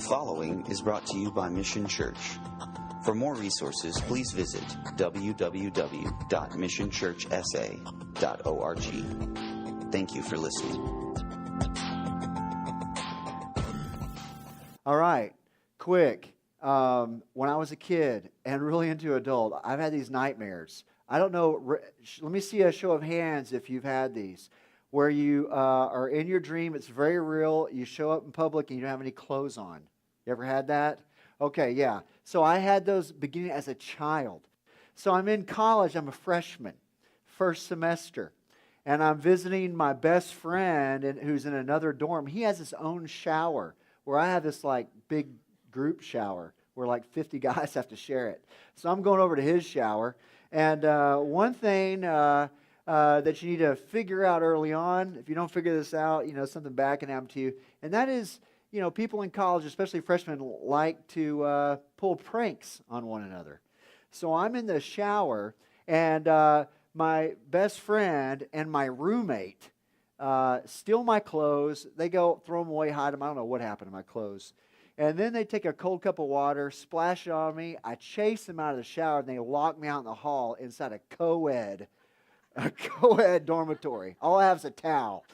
following is brought to you by Mission Church. For more resources, please visit www.missionchurchsa.org. Thank you for listening. All right, quick. When I was a kid and really into adult, I've had these nightmares. I don't know, let me see a show of hands if you've had these, where you are in your dream, it's very real, you show up in public and you don't have any clothes on. You ever had that? Okay, yeah. So I had those beginning as a child. So I'm in college, I'm a freshman, first semester, and I'm visiting my best friend who's in another dorm. He has his own shower, where I have this like big group shower where like 50 guys have to share it. So I'm going over to his shower. And one thing that you need to figure out early on, if you don't figure this out, something bad can happen to you. And that is, people in college, especially freshmen, like to pull pranks on one another. So I'm in the shower, and my best friend and my roommate steal my clothes. They go throw them away, hide them. I don't know what happened to my clothes. And then they take a cold cup of water, splash it on me. I chase them out of the shower, and they lock me out in the hall inside a co-ed dormitory. All I have is a towel.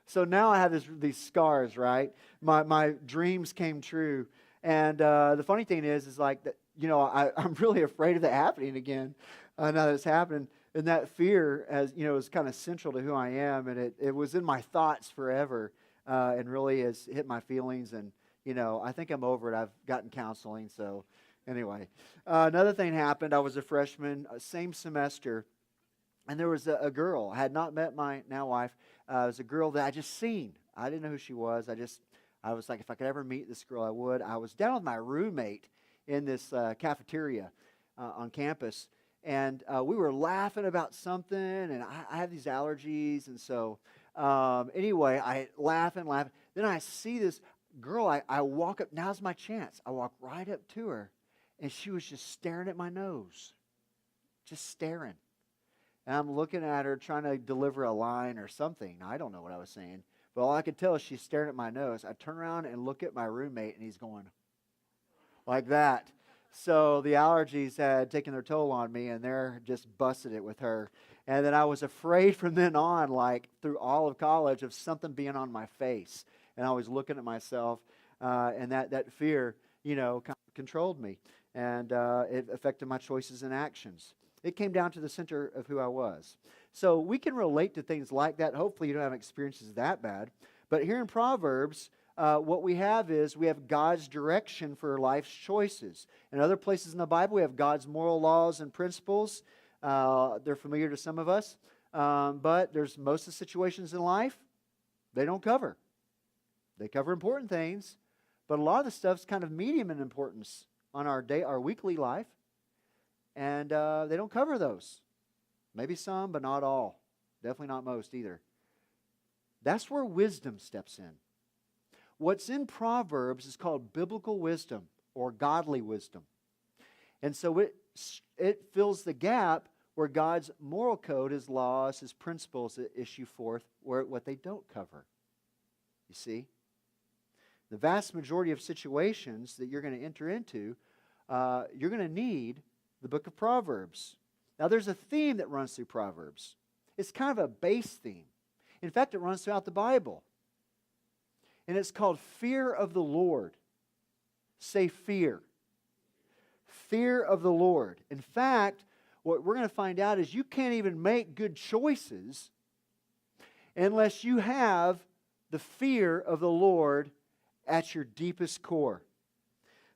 So now I have these scars, right? My dreams came true. And the funny thing is like that, I'm really afraid of that happening again. Now that it's happening. And that fear, is kind of central to who I am. And it was in my thoughts forever and really has hit my feelings. And, I think I'm over it. I've gotten counseling. So anyway, another thing happened. I was a freshman, same semester. And there was a girl. I had not met my now wife. It was a girl that I just seen. I didn't know who she was. I was like, if I could ever meet this girl, I would. I was down with my roommate in this cafeteria on campus. And we were laughing about something, and I have these allergies, and so anyway, I laugh. Then I see this girl. I walk up. Now's my chance. I walk right up to her, and she was just staring at my nose, just staring. And I'm looking at her, trying to deliver a line or something. I don't know what I was saying, but all I could tell is she's staring at my nose. I turn around and look at my roommate, and he's going like that. So the allergies had taken their toll on me, and they're just busted it with her. And then I was afraid from then on, like through all of college, of something being on my face. And I was looking at myself, and that fear, kind of controlled me. And it affected my choices and actions. It came down to the center of who I was. So we can relate to things like that. Hopefully you don't have experiences that bad. But here in Proverbs, what we have is we have God's direction for life's choices. In other places in the Bible, we have God's moral laws and principles. They're familiar to some of us. But there's most of the situations in life they don't cover. They cover important things, but a lot of the stuff's kind of medium in importance on our weekly life. And they don't cover those. Maybe some, but not all. Definitely not most either. That's where wisdom steps in. What's in Proverbs is called biblical wisdom or godly wisdom. And so it fills the gap where God's moral code, His laws, His principles issue forth what they don't cover. You see? The vast majority of situations that you're going to enter into, you're going to need the book of Proverbs. Now, there's a theme that runs through Proverbs. It's kind of a base theme. In fact, it runs throughout the Bible. And it's called fear of the Lord. Say fear. Fear of the Lord. In fact, what we're going to find out is you can't even make good choices unless you have the fear of the Lord at your deepest core.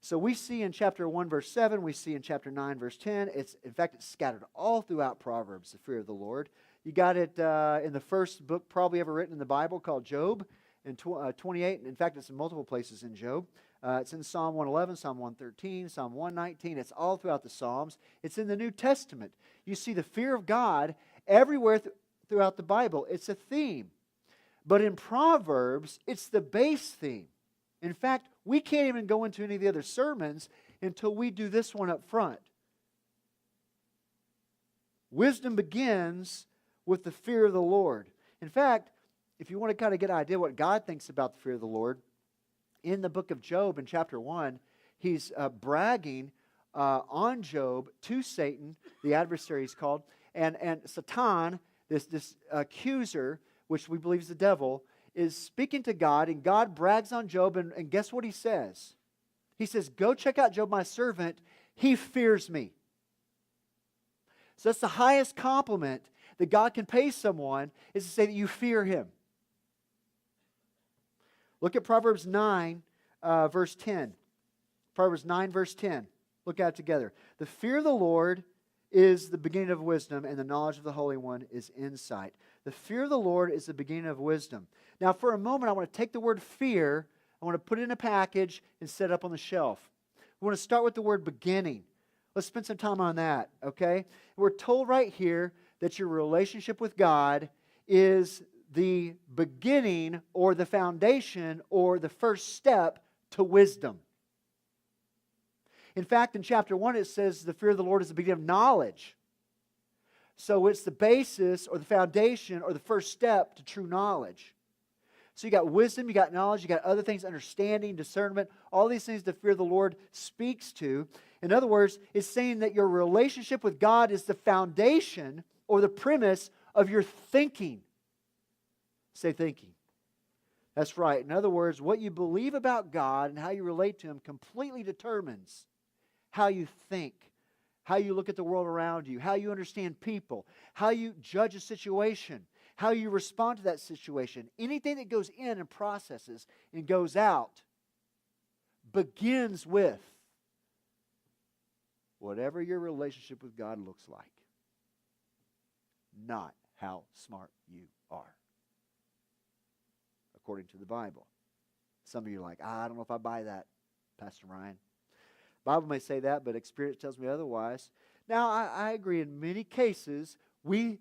So we see in chapter 1, verse 7, we see in chapter 9, verse 10, it's scattered all throughout Proverbs, the fear of the Lord. You got it in the first book probably ever written in the Bible called Job, in 28. In fact, it's in multiple places in Job. It's in Psalm 111, Psalm 113, Psalm 119. It's all throughout the Psalms. It's in the New Testament. You see the fear of God everywhere throughout the Bible. It's a theme. But in Proverbs, it's the base theme. In fact, we can't even go into any of the other sermons until we do this one up front. Wisdom begins with the fear of the Lord. In fact, if you want to kind of get an idea what God thinks about the fear of the Lord, in the book of Job in chapter 1, he's bragging on Job to Satan, the adversary is called, and Satan, this accuser, which we believe is the devil, is speaking to God, and God brags on Job, and guess what he says? He says, go check out Job, my servant. He fears me. So that's the highest compliment that God can pay someone, is to say that you fear him. Look at Proverbs 9, verse 10. Proverbs 9, verse 10. Look at it together. The fear of the Lord is the beginning of wisdom, and the knowledge of the Holy One is insight. The fear of the Lord is the beginning of wisdom. Now, for a moment, I want to take the word fear, I want to put it in a package and set it up on the shelf. We want to start with the word beginning. Let's spend some time on that, okay? We're told right here that your relationship with God is the beginning or the foundation or the first step to wisdom. In fact, in chapter 1 it says the fear of the Lord is the beginning of knowledge. So it's the basis or the foundation or the first step to true knowledge. So you got wisdom, you got knowledge, you got other things, understanding, discernment, all these things the fear of the Lord speaks to. In other words, it's saying that your relationship with God is the foundation or the premise of your thinking. Say thinking. That's right. In other words, what you believe about God and how you relate to Him completely determines how you think, how you look at the world around you, how you understand people, how you judge a situation, how you respond to that situation. Anything that goes in and processes and goes out begins with whatever your relationship with God looks like, not how smart you are, according to the Bible. Some of you are like, I don't know if I buy that, Pastor Ryan. The Bible may say that, but experience tells me otherwise. Now, I agree in many cases, we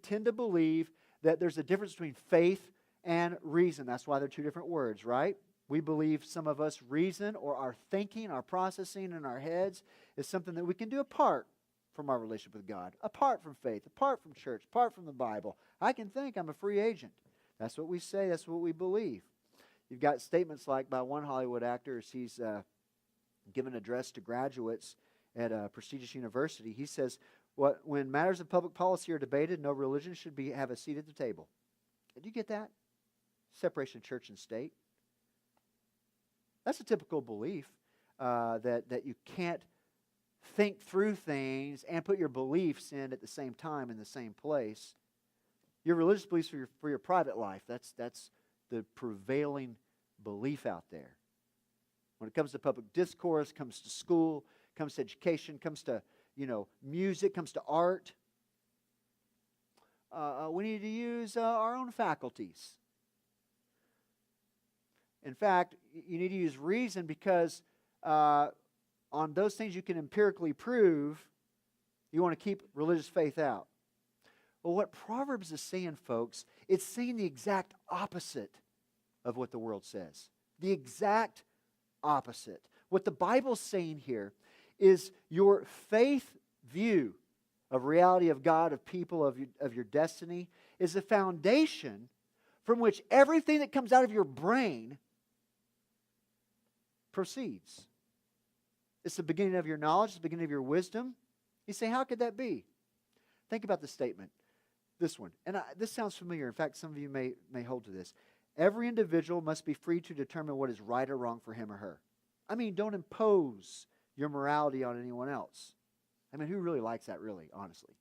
tend to believe that there's a difference between faith and reason. That's why they're two different words, right? We believe, some of us, reason or our thinking, our processing in our heads is something that we can do apart from our relationship with God, apart from faith, apart from church, apart from the Bible. I can think I'm a free agent. That's what we say. That's what we believe. You've got statements like by one Hollywood actor as he's given an address to graduates at a prestigious university. He says, when matters of public policy are debated, no religion should have a seat at the table. Did you get that? Separation of church and state. That's a typical belief, that you can't think through things and put your beliefs in at the same time in the same place. Your religious beliefs for your private life, that's the prevailing belief out there. When it comes to public discourse, comes to school, comes to education, comes to music, comes to art, we need to use our own faculties. In fact, you need to use reason because on those things you can empirically prove, you want to keep religious faith out. Well, what Proverbs is saying, folks, it's saying the exact opposite of what the world says. The exact opposite. What the Bible's saying here is your faith view of reality of God, of people, of your destiny, is a foundation from which everything that comes out of your brain proceeds. It's the beginning of your knowledge, it's the beginning of your wisdom. You say, how could that be? Think about the statement. This one. And this sounds familiar. In fact, some of you may hold to this. Every individual must be free to determine what is right or wrong for him or her. I mean, don't impose your morality on anyone else. I mean, who really likes that, really, honestly?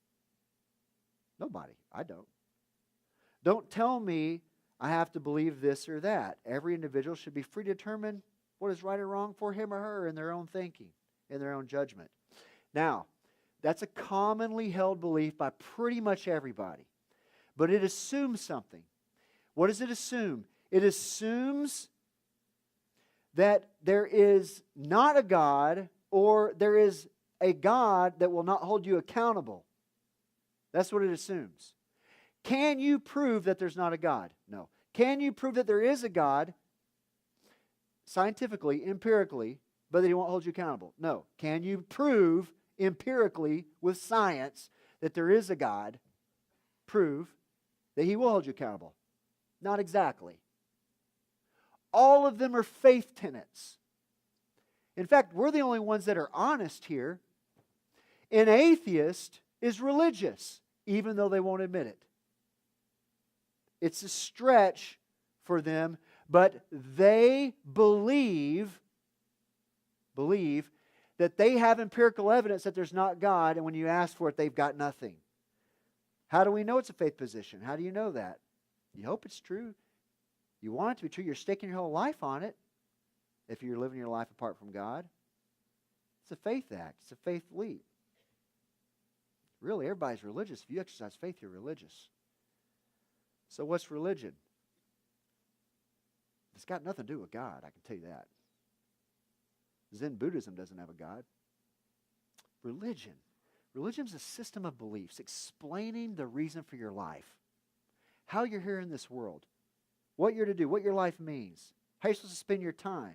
Nobody. I don't. Don't tell me I have to believe this or that. Every individual should be free to determine what is right or wrong for him or her in their own thinking, in their own judgment. Now, that's a commonly held belief by pretty much everybody. But it assumes something. What does it assume? It assumes that there is not a God, or there is a God that will not hold you accountable. That's what it assumes. Can you prove that there's not a God? No. Can you prove that there is a God scientifically, empirically, but that He won't hold you accountable? No. Can you prove empirically with science that there is a God? Prove that He will hold you accountable? Not exactly. All of them are faith tenets. In fact, we're the only ones that are honest here. An atheist is religious, even though they won't admit it. It's a stretch for them, but they believe that they have empirical evidence that there's not God, and when you ask for it, they've got nothing. How do we know it's a faith position? How do you know that? You hope it's true. You want it to be true. You're staking your whole life on it if you're living your life apart from God. It's a faith act. It's a faith leap. Really, everybody's religious. If you exercise faith, you're religious. So what's religion? It's got nothing to do with God, I can tell you that. Zen Buddhism doesn't have a God. Religion. Religion is a system of beliefs explaining the reason for your life. How you're here in this world. What you're to do. What your life means. How you're supposed to spend your time.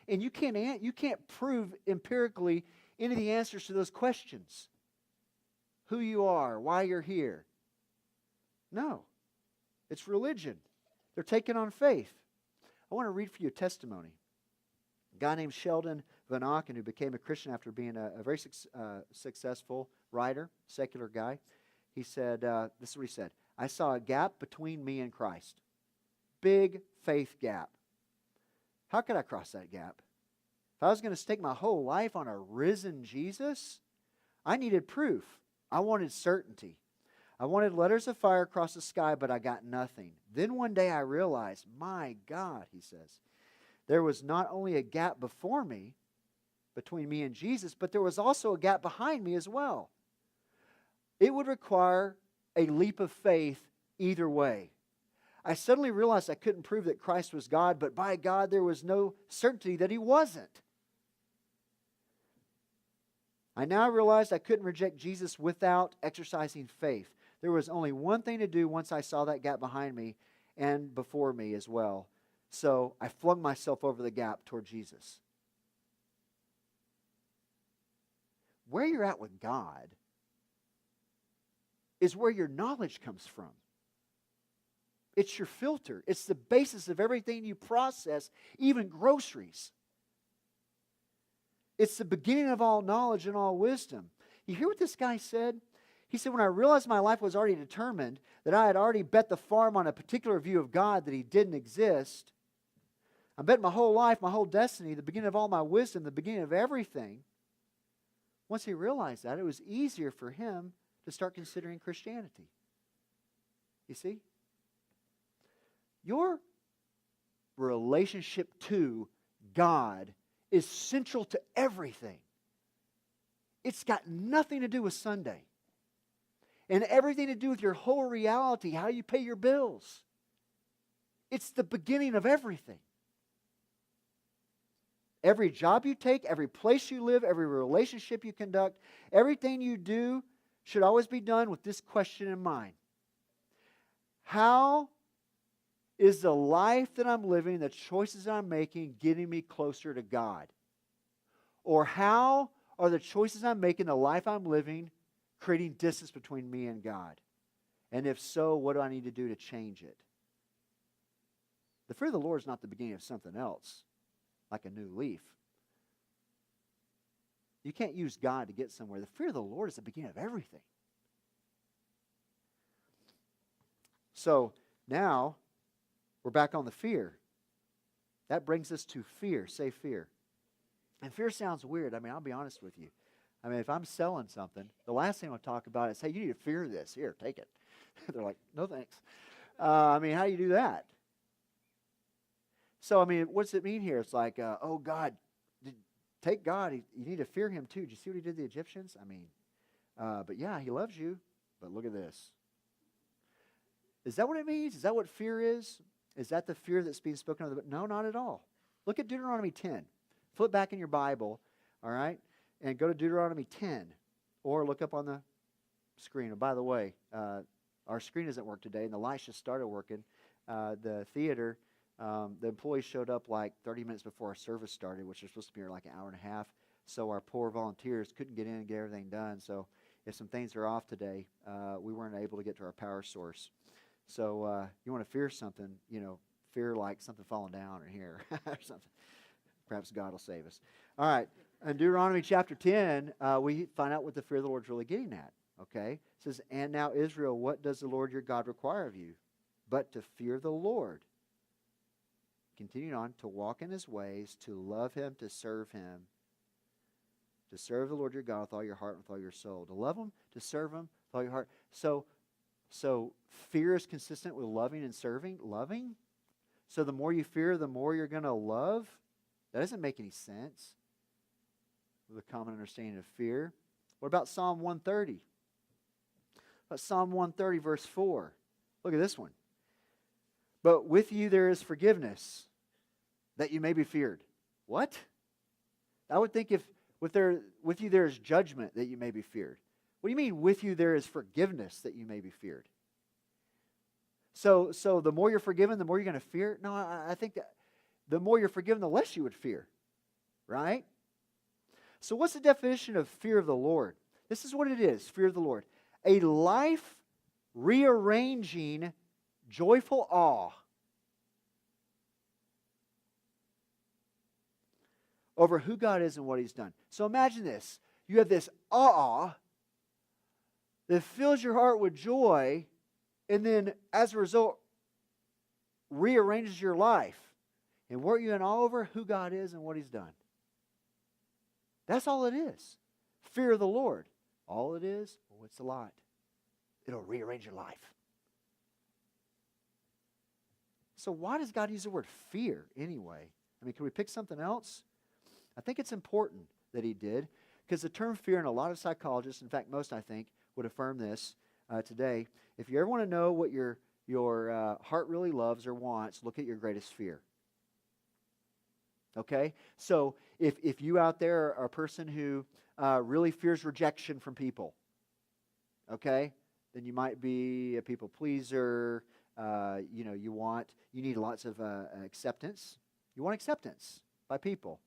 And you can't prove empirically any of the answers to those questions. Who you are. Why you're here. No. It's religion. They're taken on faith. I want to read for you a testimony. A guy named Sheldon Van Auken, who became a Christian after being a very successful writer, secular guy. He said, this is what he said, I saw a gap between me and Christ. Big faith gap. How could I cross that gap? If I was going to stake my whole life on a risen Jesus, I needed proof. I wanted certainty. I wanted letters of fire across the sky, but I got nothing. Then one day I realized, my God, he says, there was not only a gap before me, between me and Jesus, but there was also a gap behind me as well. It would require a leap of faith either way. I suddenly realized I couldn't prove that Christ was God, but by God, there was no certainty that He wasn't. I now realized I couldn't reject Jesus without exercising faith. There was only one thing to do once I saw that gap behind me and before me as well. So I flung myself over the gap toward Jesus. Where you're at with God is where your knowledge comes from. It's your filter. It's the basis of everything you process, even groceries. It's the beginning of all knowledge and all wisdom. You hear what this guy said? He said, when I realized my life was already determined, that I had already bet the farm on a particular view of God, that He didn't exist, I bet my whole life, my whole destiny, the beginning of all my wisdom, the beginning of everything. Once he realized that, it was easier for him to start considering Christianity. You see? Your relationship to God is central to everything. It's got nothing to do with Sunday. And everything to do with your whole reality, how you pay your bills. It's the beginning of everything. Every job you take, every place you live, every relationship you conduct, everything you do should always be done with this question in mind. How is the life that I'm living, the choices I'm making, getting me closer to God? Or how are the choices I'm making, the life I'm living, creating distance between me and God? And if so, what do I need to do to change it? The fear of the Lord is not the beginning of something else, like a new leaf. You can't use God to get somewhere. The fear of the Lord is the beginning of everything. So now we're back on the fear. That brings us to fear. Say fear. And fear sounds weird. I mean, I'll be honest with you. I mean, if I'm selling something, the last thing I'll talk about is, hey, you need to fear this. Here, take it. They're like, no thanks. I mean, how do you do that? So, I mean, what's it mean here? It's like, oh, God, take God. You need to fear Him too. Did you see what He did to the Egyptians? I mean, but yeah, He loves you. But look at this. Is that what it means? Is that what fear is? Is that the fear that's being spoken of? No, not at all. Look at Deuteronomy 10. Flip back in your Bible, all right, and go to Deuteronomy 10. Or look up on the screen. And by the way, our screen doesn't work today, and the lights just started working. The theater, the employees showed up like 30 minutes before our service started, which was supposed to be like an hour and a half. So our poor volunteers couldn't get in and get everything done. So if some things are off today, we weren't able to get to our power source. So you want to fear something, fear like something falling down or here or something. Perhaps God will save us. All right. In Deuteronomy chapter 10, we find out what the fear of the Lord is really getting at. Okay? It says, and now Israel, what does the Lord your God require of you? But to fear the Lord. Continuing on, to walk in his ways, to love him, to serve him. To serve the Lord your God with all your heart and with all your soul. To love him, to serve him with all your heart. So fear is consistent with loving and serving. Loving? So the more you fear, the more you're going to love? That doesn't make any sense with a common understanding of fear. What about Psalm 130? Psalm 130, verse 4. Look at this one. But with you there is forgiveness, that you may be feared. What? I would think if with you there is judgment, that you may be feared. What do you mean, with you there is forgiveness, that you may be feared? So the more you're forgiven, the more you're going to fear? No, I think that the more you're forgiven, the less you would fear. Right? So what's the definition of fear of the Lord? This is what it is, fear of the Lord. A life rearranging, joyful awe over who God is and what he's done. So imagine this. You have this awe that fills your heart with joy, and then as a result rearranges your life. And what you're in awe over? Who God is and what he's done. That's all it is. Fear of the Lord. All it is, well, it's a lot. It'll rearrange your life. So why does God use the word fear anyway? I mean, can we pick something else? I think it's important that he did, because the term fear, and a lot of psychologists, in fact most I think, would affirm this today. If you ever want to know what your heart really loves or wants, look at your greatest fear. Okay? So if you out there are a person who really fears rejection from people, okay, then you might be a people pleaser. You need lots of acceptance. You want acceptance by people.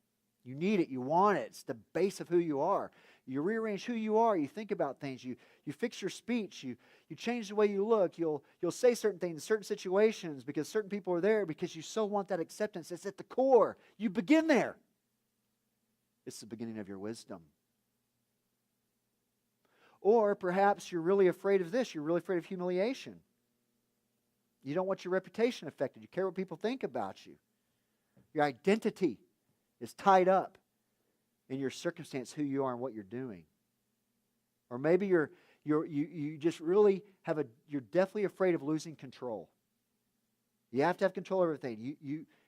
You need it. You want it. It's the base of who you are. You rearrange who you are. You think about things. You fix your speech. You change the way you look. You'll say certain things in certain situations because certain people are there because you so want that acceptance. It's at the core. You begin there. It's the beginning of your wisdom. Or perhaps you're really afraid of this. You're really afraid of humiliation. You don't want your reputation affected. You care what people think about you. Your identity is tied up in your circumstance, who you are and what you're doing. Or maybe you just really you're definitely afraid of losing control. You have to have control over everything.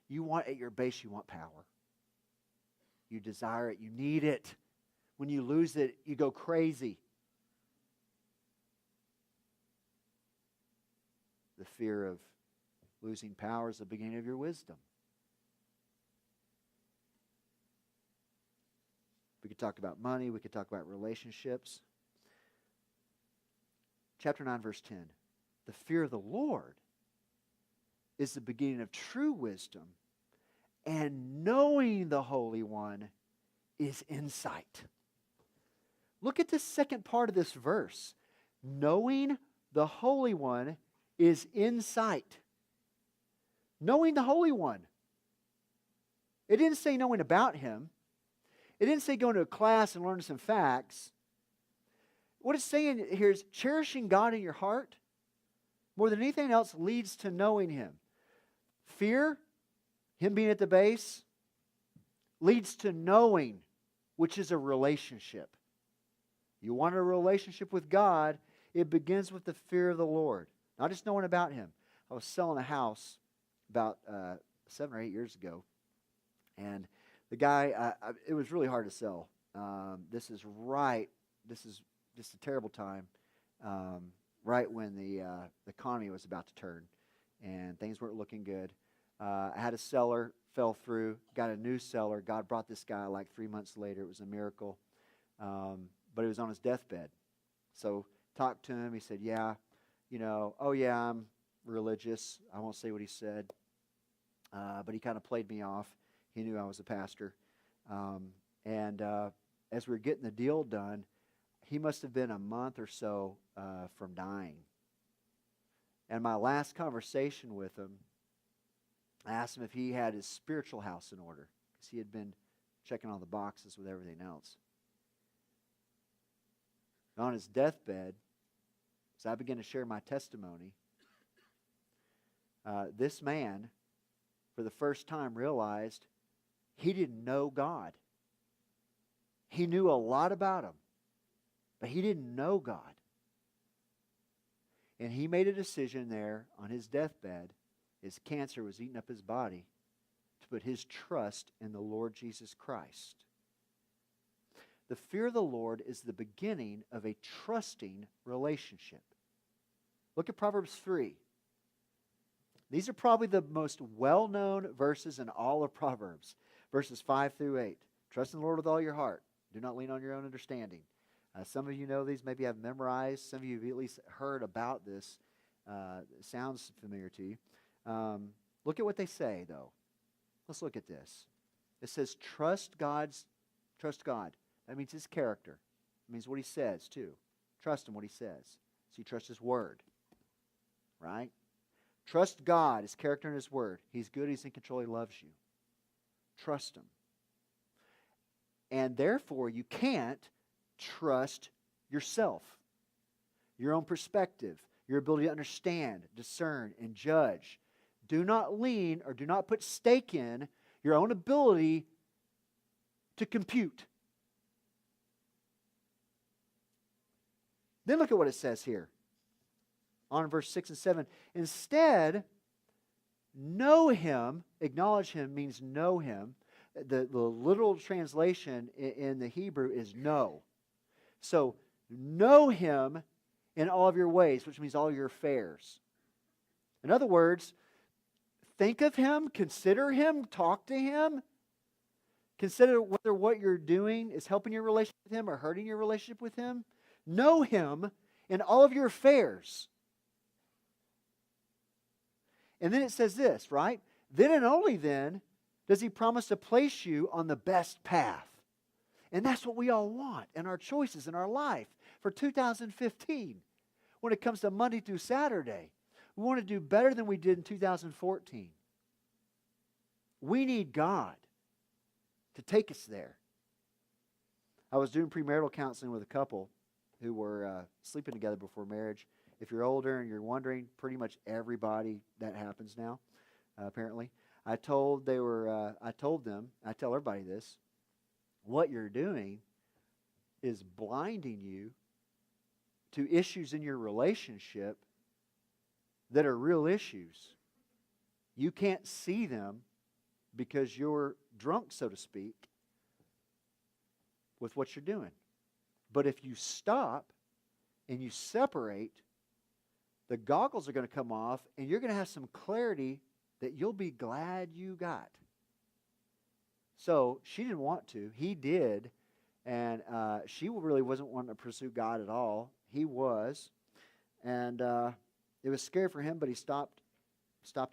You want, at your base, you want power. You desire it. You need it. When you lose it, you go crazy. The fear of losing power is the beginning of your wisdom. We could talk about money. We could talk about relationships. Chapter 9, verse 10. The fear of the Lord is the beginning of true wisdom, and knowing the Holy One is insight. Look at the second part of this verse. Knowing the Holy One is insight. Knowing the Holy One. It didn't say knowing about Him. It didn't say going to a class and learning some facts. What it's saying here is cherishing God in your heart more than anything else leads to knowing Him. Fear, Him being at the base, leads to knowing, which is a relationship. You want a relationship with God, it begins with the fear of the Lord. Not just knowing about Him. I was selling a house about 7 or 8 years ago, and the guy, it was really hard to sell. This is just a terrible time, right when the economy was about to turn, and things weren't looking good. I had a seller, fell through, got a new seller. God brought this guy like 3 months later. It was a miracle, but he was on his deathbed. So talked to him. He said, yeah, I'm religious. I won't say what he said, but he kind of played me off. He knew I was a pastor. As we were getting the deal done, he must have been a month or so from dying. And my last conversation with him, I asked him if he had his spiritual house in order, because he had been checking all the boxes with everything else. On his deathbed, as I began to share my testimony, this man, for the first time, realized he didn't know God. He knew a lot about Him, but he didn't know God. And he made a decision there on his deathbed, as cancer was eating up his body, to put his trust in the Lord Jesus Christ. The fear of the Lord is the beginning of a trusting relationship. Look at Proverbs 3. These are probably the most well-known verses in all of Proverbs. Verses 5 through 8. Trust in the Lord with all your heart. Do not lean on your own understanding. Some of you know these, maybe have memorized. Some of you have at least heard about this. It sounds familiar to you. Look at what they say, though. Let's look at this. It says, trust God. That means His character. It means what He says, too. Trust Him, what He says. So you trust His Word. Right? Trust God, His character and His Word. He's good, He's in control, He loves you. Trust Him. And therefore, you can't trust yourself, your own perspective, your ability to understand, discern, and judge. Do not lean or do not put stake in your own ability to compute. Then look at what it says here. On in verse 6 and 7. Instead, know Him, acknowledge Him means know Him. The literal translation in the Hebrew is know. So, know Him in all of your ways, which means all your affairs. In other words, think of Him, consider Him, talk to Him. Consider whether what you're doing is helping your relationship with Him or hurting your relationship with Him. Know Him in all of your affairs. And then it says this, right? Then and only then does He promise to place you on the best path. And that's what we all want in our choices in our life for 2015. When it comes to Monday through Saturday, we want to do better than we did in 2014. We need God to take us there. I was doing premarital counseling with a couple who were sleeping together before marriage. If you're older and you're wondering, pretty much everybody that happens now, apparently. I tell everybody this, what you're doing is blinding you to issues in your relationship that are real issues. You can't see them because you're drunk, so to speak, with what you're doing. But if you stop and you separate, the goggles are going to come off and you're going to have some clarity that you'll be glad you got. So she didn't want to. He did. And she really wasn't wanting to pursue God at all. He was. And it was scary for him, but he stopped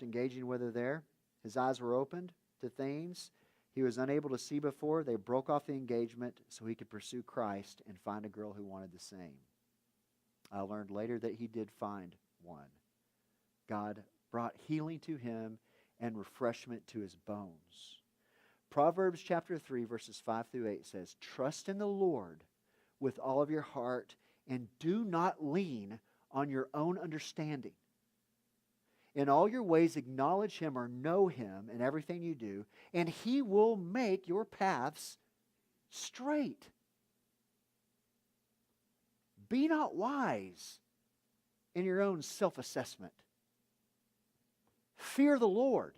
engaging with her there. His eyes were opened to things he was unable to see before. They broke off the engagement so he could pursue Christ and find a girl who wanted the same. I learned later that he did find one. God brought healing to him and refreshment to his bones. Proverbs chapter 3, verses 5 through 8 says, trust in the Lord with all of your heart and do not lean on your own understanding. In all your ways acknowledge Him or know Him in everything you do, and He will make your paths straight. Be not wise in your own self-assessment. Fear the Lord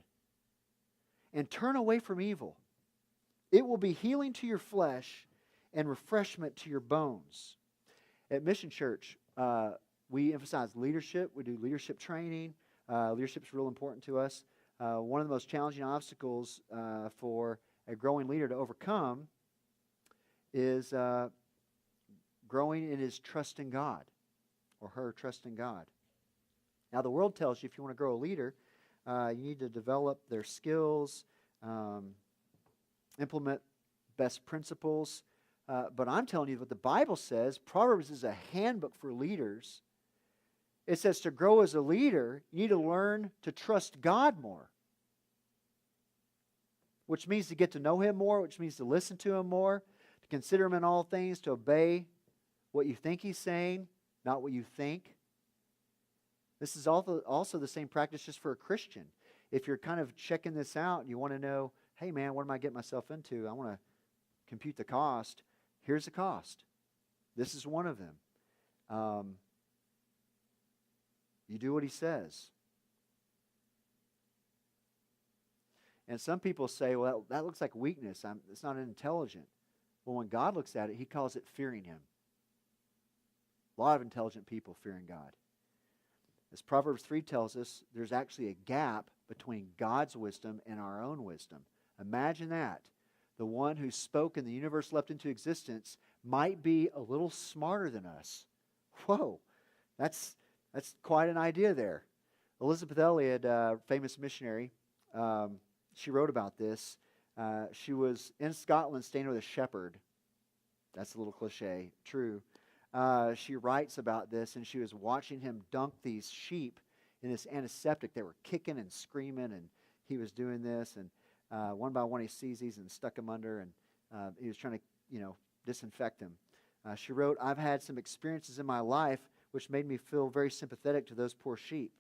and turn away from evil. It will be healing to your flesh and refreshment to your bones. At Mission Church, we emphasize leadership. We do leadership training. Leadership is real important to us. One of the most challenging obstacles for a growing leader to overcome is growing in his trust in God or her trust in God. Now, the world tells you if you want to grow a leader, you need to develop their skills, implement best principles. But I'm telling you what the Bible says. Proverbs is a handbook for leaders. It says to grow as a leader, you need to learn to trust God more. which means to get to know Him more, which means to listen to Him more, to consider Him in all things, to obey what you think He's saying, not what you think. This is also the same practice just for a Christian. If you're kind of checking this out and you want to know, hey man, what am I getting myself into? I want to compute the cost. Here's the cost. This is one of them. You do what He says. And some people say, well, that looks like weakness. It's not intelligent. Well, when God looks at it, He calls it fearing Him. A lot of intelligent people fearing God. As Proverbs 3 tells us, there's actually a gap between God's wisdom and our own wisdom. Imagine that. The one who spoke and the universe leapt into existence might be a little smarter than us. Whoa, that's quite an idea there. Elisabeth Elliot, famous missionary, she wrote about this. She was in Scotland staying with a shepherd. That's a little cliche. True. She writes about this, and she was watching him dunk these sheep in this antiseptic. They were kicking and screaming, and he was doing this. And one by one, he sees these and stuck them under, and he was trying to, disinfect them. She wrote, I've had some experiences in my life which made me feel very sympathetic to those poor sheep.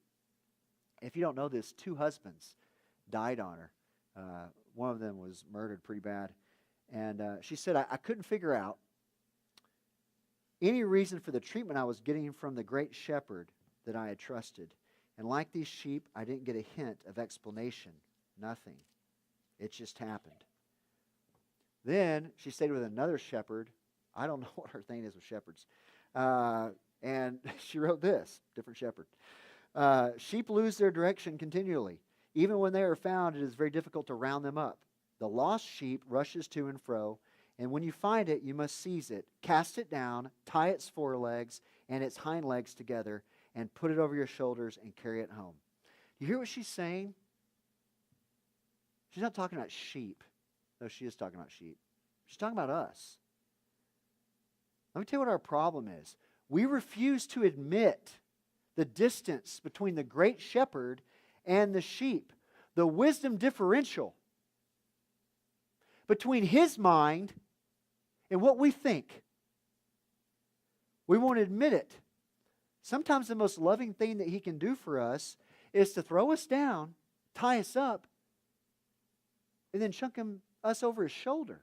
If you don't know this, 2 husbands died on her. One of them was murdered pretty bad. And she said, I couldn't figure out any reason for the treatment I was getting from the great shepherd that I had trusted. And like these sheep, I didn't get a hint of explanation. Nothing. It just happened. Then she stayed with another shepherd. I don't know what her thing is with shepherds. And she wrote this, different shepherd. Sheep lose their direction continually. Even when they are found, it is very difficult to round them up. The lost sheep rushes to and fro, and when you find it, you must seize it, cast it down, tie its forelegs and its hind legs together, and put it over your shoulders and carry it home. You hear what she's saying? She's not talking about sheep, though she is talking about sheep. She's talking about us. Let me tell you what our problem is. We refuse to admit the distance between the great shepherd and the sheep, the wisdom differential between His mind and what we think. We won't admit it. Sometimes the most loving thing that He can do for us is to throw us down, tie us up, and then chunk us over His shoulder.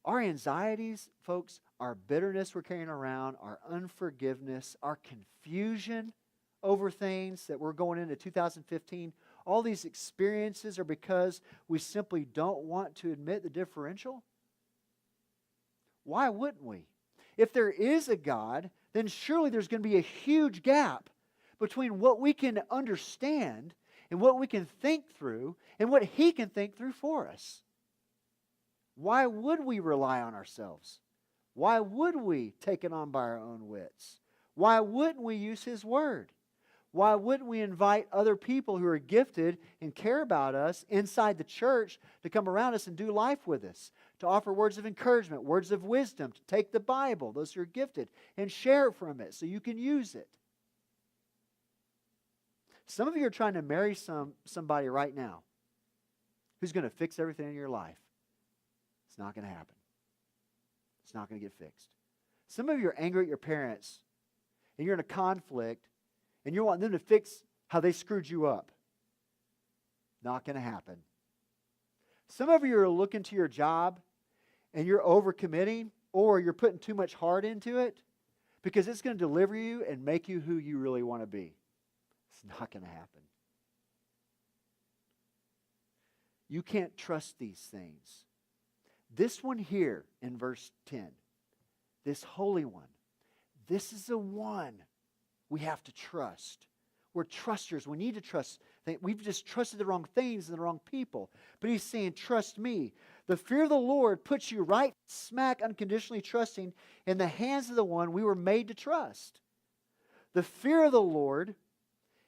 Our anxieties, folks, our bitterness we're carrying around, our unforgiveness, our confusion over things that we're going into 2015, all these experiences are because we simply don't want to admit the differential. Why wouldn't we? If there is a God, then surely there's going to be a huge gap between what we can understand and what we can think through and what He can think through for us. Why would we rely on ourselves? Why would we take it on by our own wits? Why wouldn't we use His Word? Why wouldn't we invite other people who are gifted and care about us inside the church to come around us and do life with us? To offer words of encouragement, words of wisdom, to take the Bible, those who are gifted, and share from it so you can use it. Some of you are trying to marry somebody right now who's going to fix everything in your life. It's not going to happen. It's not going to get fixed. Some of you are angry at your parents, and you're in a conflict, and you want them to fix how they screwed you up. Not going to happen. Some of you are looking to your job, and you're overcommitting, or you're putting too much heart into it, because it's going to deliver you and make you who you really want to be. It's not going to happen. You can't trust these things. This one here in verse 10, this Holy One, this is the one we have to trust. We're trusters. We need to trust. We've just trusted the wrong things and the wrong people. But He's saying, trust me. The fear of the Lord puts you right smack unconditionally trusting in the hands of the one we were made to trust. The fear of the Lord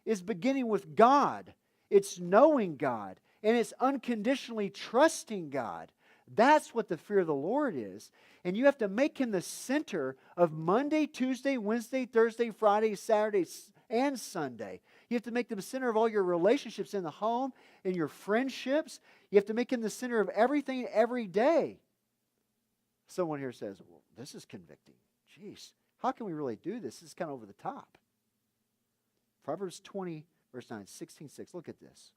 is beginning with God. It's knowing God. And it's unconditionally trusting God. That's what the fear of the Lord is. And you have to make Him the center of Monday, Tuesday, Wednesday, Thursday, Friday, Saturday, and Sunday. You have to make them the center of all your relationships in the home, in your friendships. You have to make him the center of everything every day. Someone here says, well, this is convicting. Jeez, how can we really do this? This is kind of over the top. Proverbs 20, verse 9, 16:6. Look at this.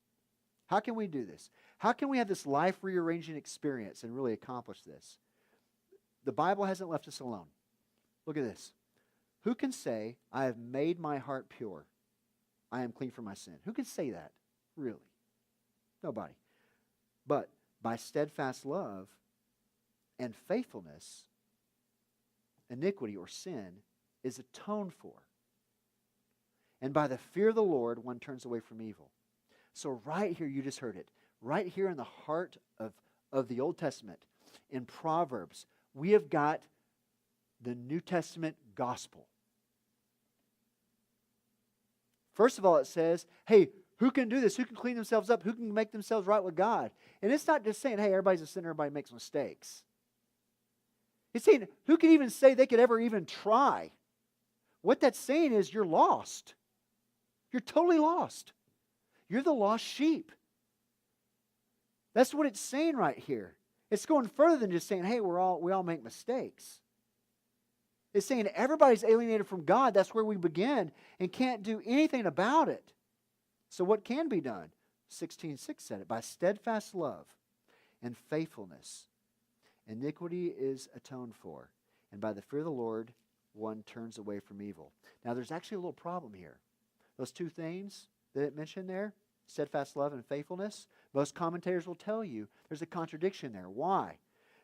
How can we do this? How can we have this life rearranging experience and really accomplish this? The Bible hasn't left us alone. Look at this. Who can say, I have made my heart pure? I am clean from my sin. Who can say that? Really? Nobody. But by steadfast love and faithfulness, iniquity or sin is atoned for. And by the fear of the Lord, one turns away from evil. So right here, you just heard it. Right here in the heart of the Old Testament, in Proverbs, we have got the New Testament gospel. First of all, it says, hey, who can do this? Who can clean themselves up? Who can make themselves right with God? And it's not just saying, hey, everybody's a sinner, everybody makes mistakes. It's saying, who can even say they could ever even try? What that's saying is you're lost. You're totally lost. You're the lost sheep. That's what it's saying right here. It's going further than just saying, hey, we all make mistakes. It's saying everybody's alienated from God. That's where we begin and can't do anything about it. So what can be done? 16:6 said it. By steadfast love and faithfulness, iniquity is atoned for. And by the fear of the Lord, one turns away from evil. Now there's actually a little problem here. Those two things that it mentioned there, steadfast love and faithfulness, most commentators will tell you there's a contradiction there. Why?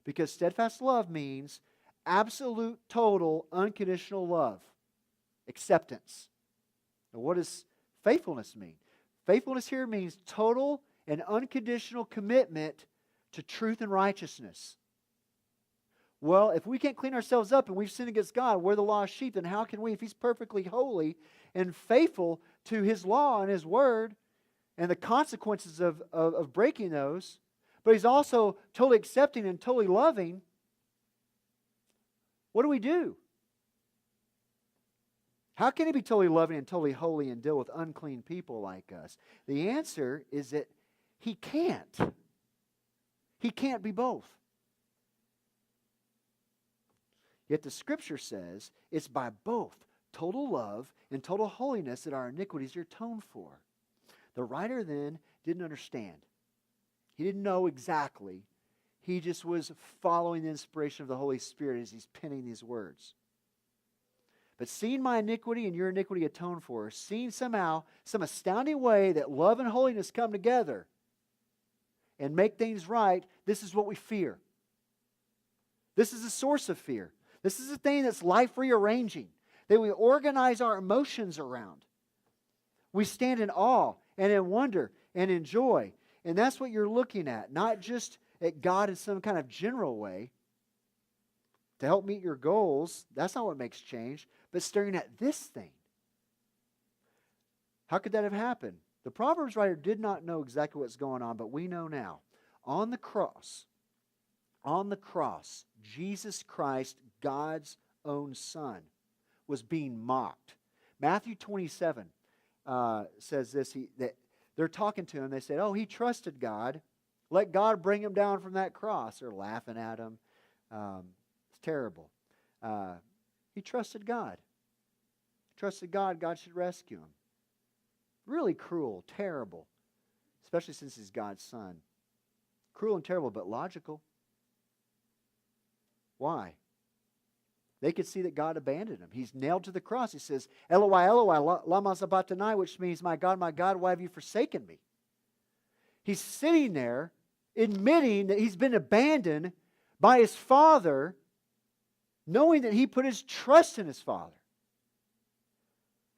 Because steadfast love means absolute, total, unconditional love. Acceptance. Now, what does faithfulness mean? Faithfulness here means total and unconditional commitment to truth and righteousness. Well, if we can't clean ourselves up and we've sinned against God, we're the lost sheep, then how can we, if He's perfectly holy and faithful to His law and His word and the consequences of breaking those, but He's also totally accepting and totally loving, what do we do? How can He be totally loving and totally holy and deal with unclean people like us? The answer is that He can't. He can't be both. Yet the Scripture says it's by both total love and total holiness that our iniquities are atoned for. The writer then didn't understand. He didn't know exactly. He just was following the inspiration of the Holy Spirit as he's penning these words. But seeing my iniquity and your iniquity atoned for, seeing somehow some astounding way that love and holiness come together and make things right, this is what we fear. This is the source of fear. This is the thing that's life rearranging, that we organize our emotions around. We stand in awe and in wonder and in joy. And that's what you're looking at, not just at God in some kind of general way to help meet your goals. That's not what makes change, but staring at this thing. How could that have happened? The Proverbs writer did not know exactly what's going on, but we know now. On the cross, Jesus Christ, God's own Son, was being mocked. Matthew 27 says this, that they're talking to him. They said, oh, he trusted God. Let God bring him down from that cross. They're laughing at him. It's terrible. He trusted God. Trusted God, God should rescue him. Really cruel, terrible, especially since he's God's Son. Cruel and terrible, but logical. Why? They could see that God abandoned him. He's nailed to the cross. He says, Eloi, Eloi, lama sabachthani, which means, my God, why have you forsaken me? He's sitting there admitting that he's been abandoned by his Father, knowing that he put his trust in his Father.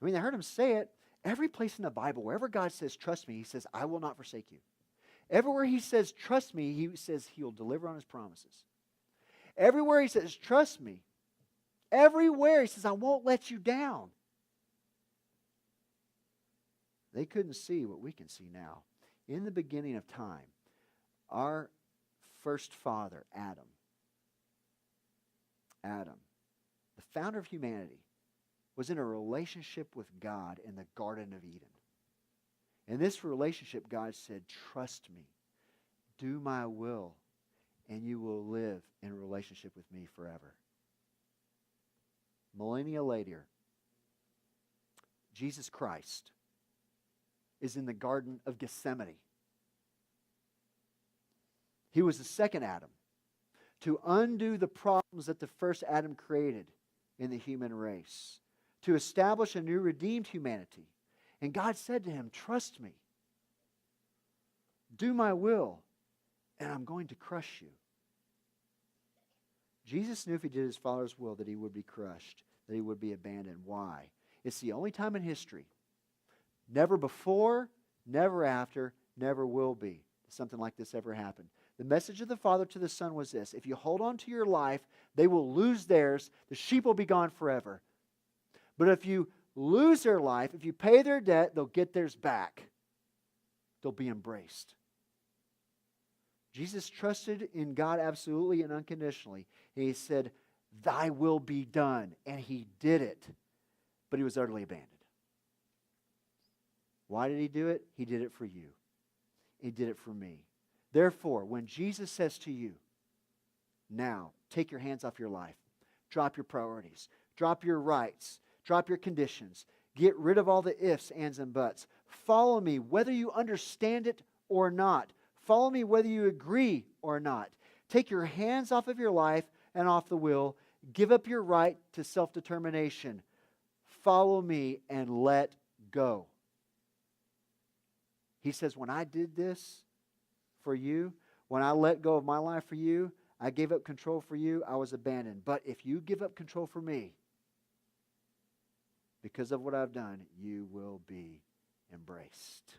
I mean, I heard him say it. Every place in the Bible, wherever God says, trust me, He says, I will not forsake you. Everywhere He says, trust me, He says He will deliver on His promises. Everywhere He says, trust me, everywhere He says, I won't let you down. They couldn't see what we can see now. In the beginning of time, our first father, Adam, the founder of humanity, was in a relationship with God in the Garden of Eden. In this relationship, God said, trust me, do my will, and you will live in a relationship with me forever. Millennia later, Jesus Christ is in the Garden of Gethsemane. He was the second Adam to undo the problems that the first Adam created in the human race, to establish a new redeemed humanity. And God said to him, trust me, do my will, and I'm going to crush you. Jesus knew if he did his Father's will that he would be crushed, that he would be abandoned. Why? It's the only time in history, never before, never after, never will be, something like this ever happened. The message of the Father to the Son was this: if you hold on to your life, they will lose theirs. The sheep will be gone forever. But if you lose their life, if you pay their debt, they'll get theirs back. They'll be embraced. Jesus trusted in God absolutely and unconditionally. He said, thy will be done. And he did it. But he was utterly abandoned. Why did he do it? He did it for you. He did it for me. Therefore, when Jesus says to you, now, take your hands off your life. Drop your priorities. Drop your rights. Drop your conditions. Get rid of all the ifs, ands, and buts. Follow me whether you understand it or not. Follow me whether you agree or not. Take your hands off of your life and off the will. Give up your right to self-determination. Follow me and let go. He says, when I did this for you, when I let go of my life for you, I gave up control for you, I was abandoned. But if you give up control for me, because of what I've done, you will be embraced.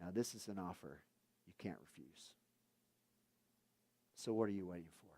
Now, this is an offer you can't refuse. So what are you waiting for?